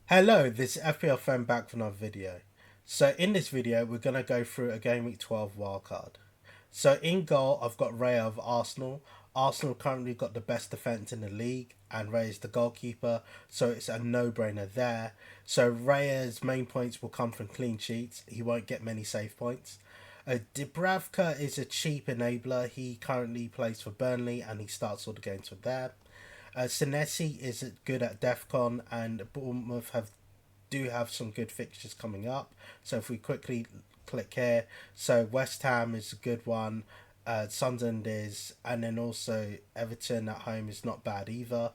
Hello, this is FPL fan back for another video. So in this video, we're going to go through a Gameweek 12 wildcard. So in goal, I've got Raya of Arsenal. Arsenal currently got the best defence in the league, and Raya is the goalkeeper, so it's a no-brainer there. So Raya's main points will come from clean sheets. He won't get many save points. Dubravka is a cheap enabler. He currently plays for Burnley, and he starts all the games with there. Senesi is good at DEFCON, and Bournemouth have some good fixtures coming up. So if we quickly click here, so West Ham is a good one, Sunderland is, and then also Everton at home is not bad either.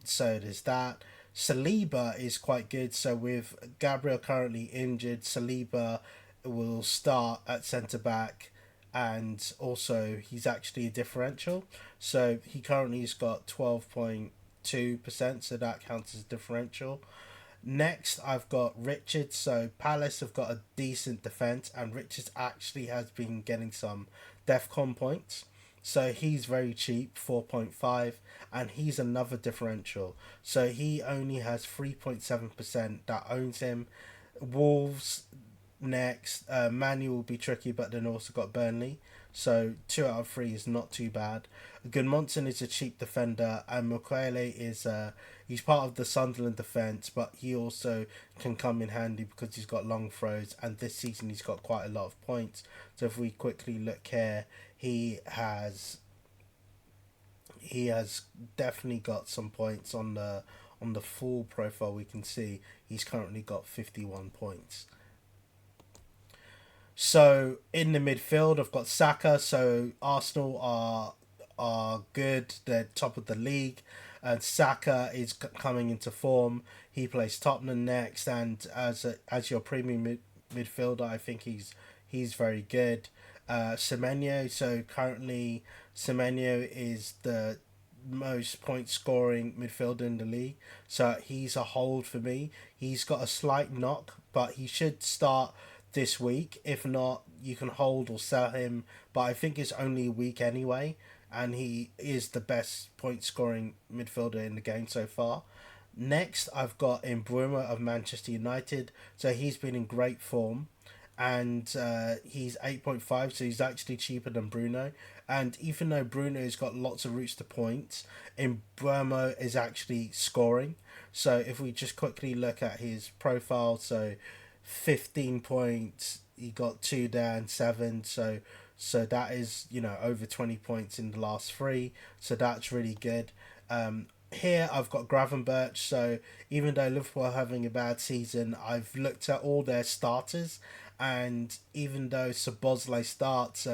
So there's that. Saliba is quite good. So with Gabriel currently injured, Saliba will start at centre back, and also he's actually a differential. So he currently has got 12.2%, so that counts as differential. Next, I've got Richards. So Palace have got a decent defense, and Richards actually has been getting some DEFCON points. So he's very cheap, 4.5, and he's another differential. So he only has 3.7% that owns him. Wolves next. Manu will be tricky, but then also got Burnley. So 2 out of 3 is not too bad. Gunmonson is a cheap defender, and Mukwele is he's part of the Sunderland defence, but he also can come in handy because he's got long throws, and this season he's got quite a lot of points. So if we quickly look here, he has definitely got some points on the full profile. We can see he's currently got 51 points. So in the midfield, I've got Saka. So Arsenal are good. They're top of the league, and Saka is coming into form. He plays Tottenham next, and as your premium midfielder, I think he's very good. Semenyo. So currently, Semenyo is the most point scoring midfielder in the league. So he's a hold for me. He's got a slight knock, but he should start this week. If not, you can hold or sell him. But I think it's only a week anyway, and he is the best point scoring midfielder in the game so far. Next, I've got Mbeumo of Manchester United. So he's been in great form, and he's 8.5, so he's actually cheaper than Bruno. And even though Bruno's got lots of routes to points, Mbeumo is actually scoring. So if we just quickly look at his profile, so 15 points, he got 2 there and 7, so that is, over 20 points in the last 3, so that's really good. Here I've got Gravenberch. So even though Liverpool are having a bad season, I've looked at all their starters, and even though Szoboszlai starts,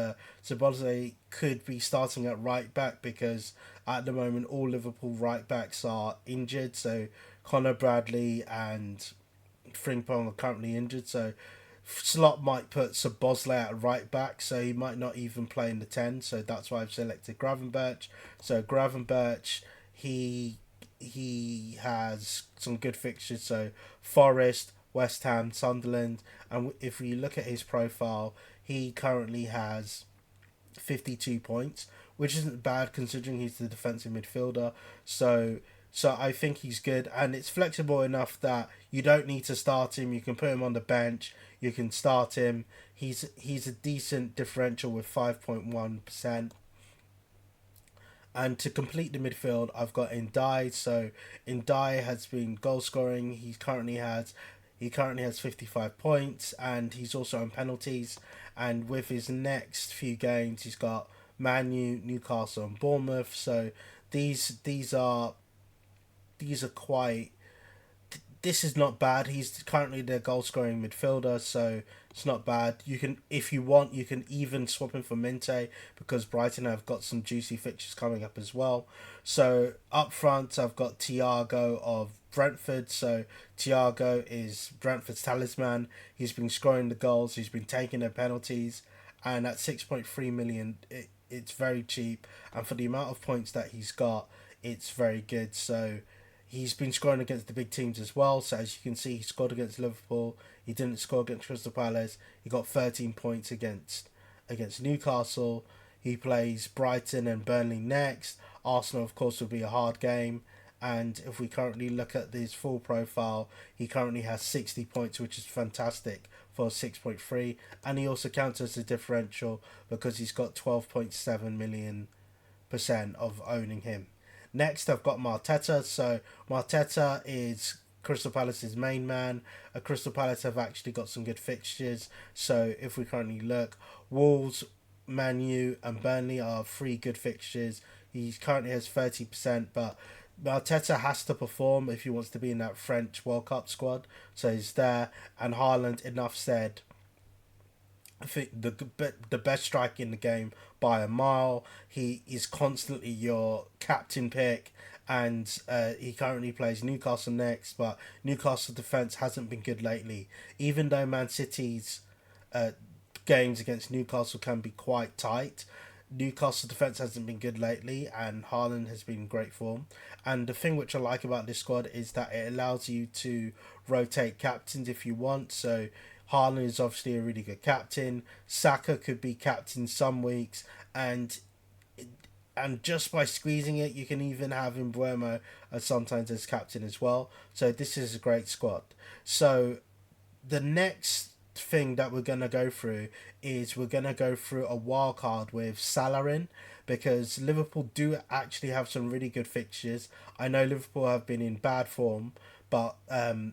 Szoboszlai could be starting at right back because at the moment all Liverpool right backs are injured. So Connor Bradley and Frimpong are currently injured, so Slot might put Szoboszlai at right back, so he might not even play in the 10. So that's why I've selected Gravenberch. So Gravenberch, he has some good fixtures. So Forest, West Ham, Sunderland, and if we look at his profile, he currently has 52 points, which isn't bad considering he's the defensive midfielder. So I think he's good, and it's flexible enough that you don't need to start him. You can put him on the bench. You can start him. He's a decent differential with 5.1%. And to complete the midfield, I've got Ndai. So Ndai has been goal scoring. He currently has 55 points, and he's also on penalties. And with his next few games, he's got Man U, Newcastle, and Bournemouth. So these are quite. This is not bad. He's currently their goal scoring midfielder, so it's not bad. You can, if you want, you can even swap him for Minte because Brighton have got some juicy fixtures coming up as well. So up front, I've got Thiago of Brentford. So Thiago is Brentford's talisman. He's been scoring the goals. He's been taking the penalties, and at 6.3 million, it's very cheap. And for the amount of points that he's got, it's very good. So he's been scoring against the big teams as well. So as you can see, he scored against Liverpool. He didn't score against Crystal Palace. He got 13 points against Newcastle. He plays Brighton and Burnley next. Arsenal, of course, will be a hard game. And if we currently look at his full profile, he currently has 60 points, which is fantastic for 6.3. And he also counts as a differential because he's got 12.7 million% of owning him. Next, I've got Marteta. So Marteta is Crystal Palace's main man. Crystal Palace have actually got some good fixtures. So if we currently look, Wolves, Man U and Burnley are three good fixtures. He currently has 30%, but Arteta has to perform if he wants to be in that French World Cup squad. So he's there. And Haaland, enough said, I think the best striker in the game by a mile. He is constantly your captain pick, and he currently plays Newcastle next. But Newcastle defense hasn't been good lately, even though Man City's games against Newcastle can be quite tight. Newcastle defense hasn't been good lately, and Haaland has been in great form. And the thing which I like about this squad is that it allows you to rotate captains if you want. So Haaland is obviously a really good captain. Saka could be captain some weeks, and just by squeezing it, you can even have Mbeumo sometimes as captain as well. So this is a great squad. So the next thing that we're going to go through is we're going to go through a wild card with Salah in, because Liverpool do actually have some really good fixtures. I know Liverpool have been in bad form, but I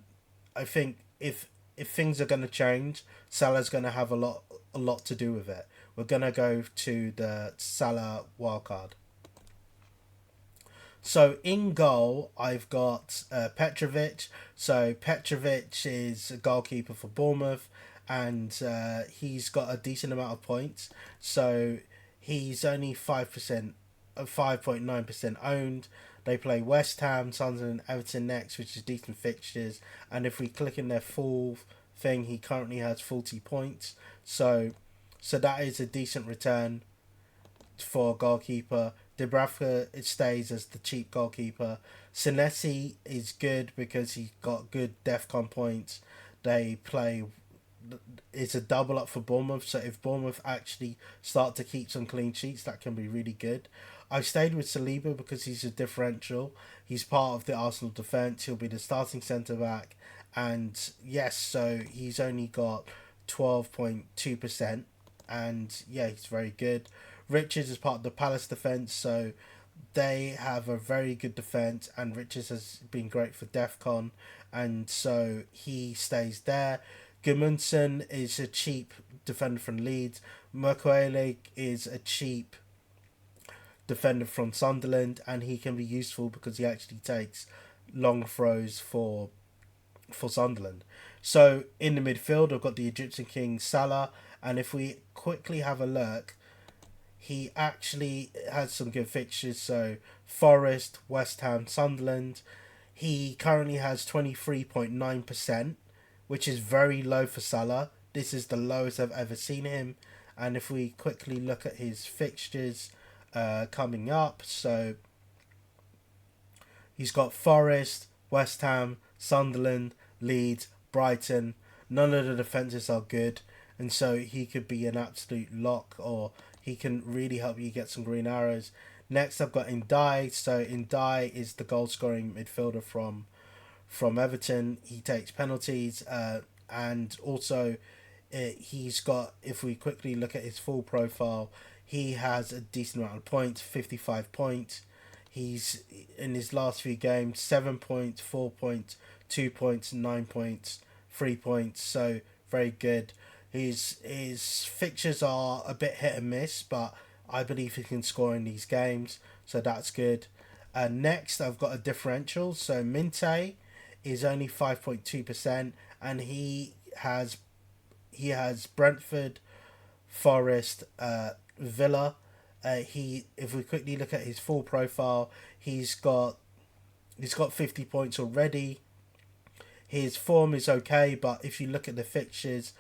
think if things are going to change, Salah's going to have a lot to do with it. We're going to go to the Salah wildcard. So in goal, I've got Petrovic. So Petrovic is a goalkeeper for Bournemouth, and he's got a decent amount of points. So he's only 5.9% owned. They play West Ham, Sunderland, Everton next, which is decent fixtures. And if we click in their full thing, he currently has 40 points. So that is a decent return for a goalkeeper. Dubravka, it stays as the cheap goalkeeper. Senesi is good because he got good DEFCON points. They play... It's a double up for Bournemouth, so if Bournemouth actually start to keep some clean sheets, that can be really good. I stayed with Saliba because he's a differential. He's part of the Arsenal defence. He'll be the starting centre-back. And yes, so he's only got 12.2%. And yeah, he's very good. Richards is part of the Palace defence, so they have a very good defence. And Richards has been great for DEFCON. And so he stays there. Gudmundsson is a cheap defender from Leeds. Mukwele is a cheap defender from Sunderland, and he can be useful because he actually takes long throws for Sunderland. So in the midfield, I've got the Egyptian King Salah, and if we quickly have a look, he actually has some good fixtures. So Forest, West Ham, Sunderland. He currently has 23.9%. Which is very low for Salah. This is the lowest I've ever seen him. And if we quickly look at his fixtures coming up, so he's got Forest, West Ham, Sunderland, Leeds, Brighton. None of the defences are good, and so he could be an absolute lock, or he can really help you get some green arrows. Next, I've got Ndai. So Ndai is the goal-scoring midfielder from Everton. He takes penalties, and also he's got, if we quickly look at his full profile, he has a decent amount of points, 55 points. He's in his last few games, 7 points, 4 points, 2 points, 9 points, 3 points, so very good. His fixtures are a bit hit and miss, but I believe he can score in these games, so that's good. Next, I've got a differential. So Minte is only 5.2%, and he has Brentford, Forest, Villa. If we quickly look at his full profile, he's got 50 points already. His form is okay, but if you look at the fixtures,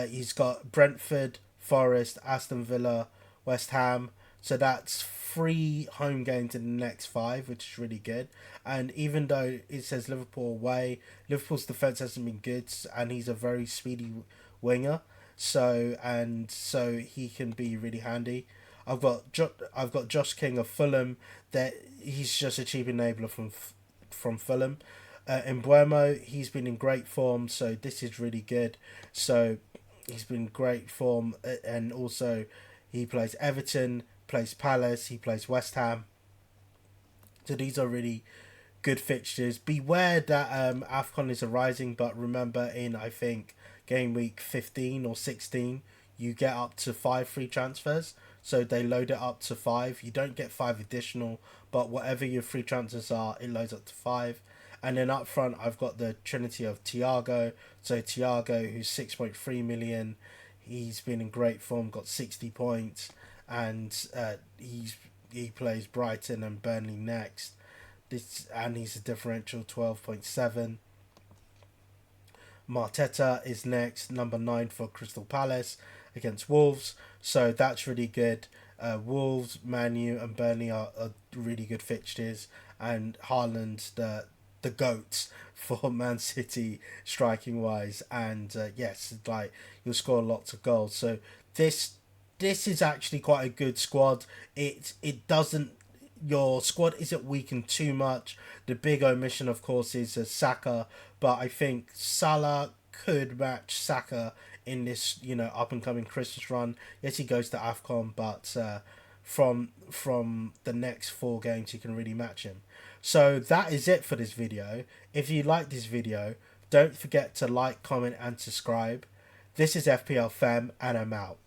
he's got Brentford, Forest, Aston Villa, West Ham. So that's 3 home games in the next 5, which is really good. And even though it says Liverpool away, Liverpool's defence hasn't been good, and he's a very speedy winger. So he can be really handy. I've got Josh King of Fulham. That he's just a cheap enabler from Fulham. Embuemo, he's been in great form, so this is really good. So he's been in great form, and also he plays Everton, plays Palace, he plays West Ham. So these are really good fixtures. Beware that AFCON is arising, but remember in, I think, game week 15 or 16, you get up to 5 free transfers. So they load it up to 5. You don't get 5 additional, but whatever your free transfers are, it loads up to 5. And then up front, I've got the trinity of Thiago. So Thiago, who's 6.3 million, he's been in great form, got 60 points, and he plays Brighton and Burnley next. And he's a differential 12.7. Mateta is next, number 9 for Crystal Palace against Wolves. So that's really good. Wolves, Man U and Burnley are really good fixtures. And Haaland, the GOAT for Man City striking wise. And yes, like you'll score lots of goals. So this is actually quite a good squad. It doesn't, your squad isn't weakened too much. The big omission, of course, is Saka, but I think Salah could match Saka in this, up and coming Christmas run. Yes, he goes to AFCON, but from the next 4 games, he can really match him. So that is it for this video. If you like this video, don't forget to like, comment, and subscribe. This is FPL Fem, and I'm out.